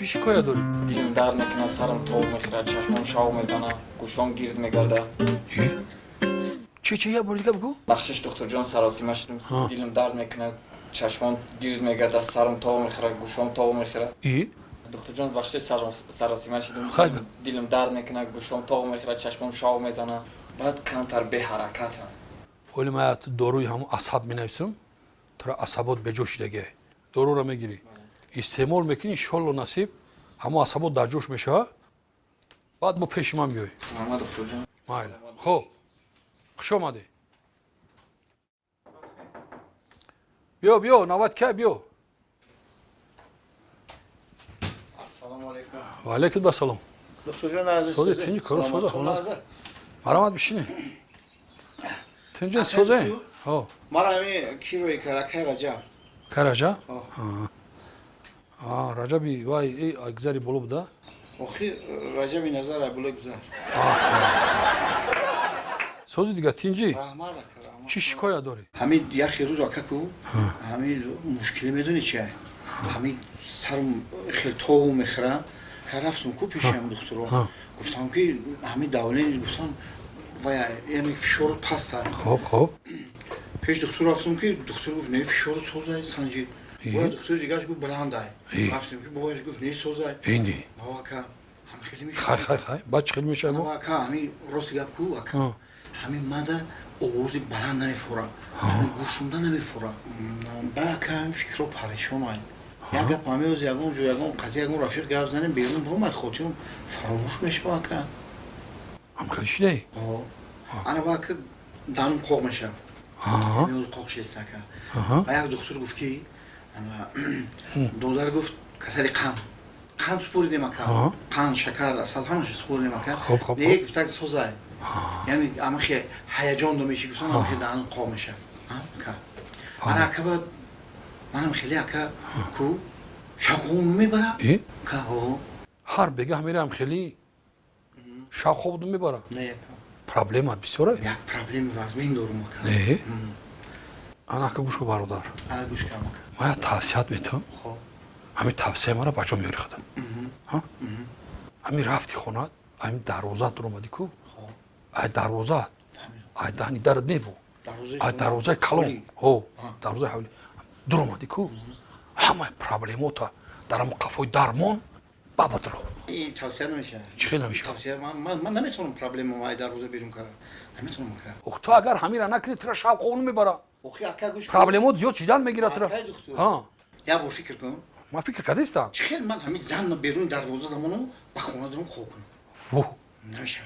چی شکایت داری؟ دلم درد میکنه، سرم تاب میخوره، چشمام شاو میزنه، گوشام گیرد میگرده. چی یه بار دیگه بگو؟ بخشش دکتر جان سراسیمه شدم، دلم درد میکنه، چشمام گیرد میگرده، سرم تاب میخوره، گوشام تاب میخوره. دکتر جان بخشش سراسیمه شدم، دلم درد میکنه، گوشام تاب میخوره، چشمام شاو میزنه. بعد کمتر به حرکتم. ولی من داروی همون عصب مینویسم تو را عصبات بجوش دیگه دارو را میگیری استعمال میکنی انشالله نصیب همون عصبات در جوش میشه بعد با پیش من بیای محمد دکتر جان مایله خب خوش آمدی بیا نوبت که بیا السلام علیکم و علیکم السلام دکتر جان عزیز سوزه تینجی کارو سوزه خلاص مرحمت بشینی تینجی سوزه ها مرا همین کیروی کرکه رجب کرجا رجبی وای ای اگزاری بولو بوده آخی رجبی نظر بوله گذار سوزه دیگه تینجی رحمت چی شکایت داری همین یخی روز آککو همین مشکلی میدونی چیه همین سرم خیلی تو میخورم که رفتم کو پیشم دکتر رو گفتم که همین دولین گفتم وای یعنی فشار پست خب پیش دکتر رفتم که دکتر گفت نه فشار سوزه سنجید و دکتر دیگه گفت بلند رفتم که باباش گفت نه سوزه ایندی بابا که هم خیلی میشه خای بچ خیلی میشه بابا که همین راست گپ کو همین ماده اوزی بلند نمیفورم گوشونده نمیفورم بعد که همین فکر رو پریشانم یک گپ همه از یگون جو یگون قضیه یگون رفیق گپ زنیم بیرون برو مد خودم فراموش میشه با که هم خیلی شدی انا با که دانم قوق میشه میوز قوق شیست که و یک دکتر گفت که دولار گفت کسری قند سپوری مکان قند شکر اصل همش سپوری مکان دیگه گفت سوزای یعنی اما خیلی هیجان دو میشه گفتم اما خیلی دانم قوق میشه انا که بعد منم خیلی که کو شخون میبرم که هر بگه میرم خیلی شخون میبرم نه پرابلمات بسیاره یک پرابلم واسمین دارم که نه انا که گوش کو برادر انا گوش کنم من توصیت میتونم خب همین توصیه مرا بچه میاری خودم همین رفتی خونت همین دروازت رو اومدی کو ای دروازت ای دهنی درد نیبو ای دروازه کلون دروازه حولی در اومدی کو همه پرابلماتا درم قفوی درمان بابت رو این توصیه نمیشه چی نمیشه توصیه من نمیتونم پرابلم ما در روزه بیرون کنم نمیتونم که تو اگر همین را نکنی ترا شب خون میبره اوخی اکا گوش پرابلمات زیاد چیدن میگیره ترا یا با فکر کنم ما فکر کردیستم خیلی من همین زن بیرون در روزه دمونو با خونه دارم خوب کنم نمیشه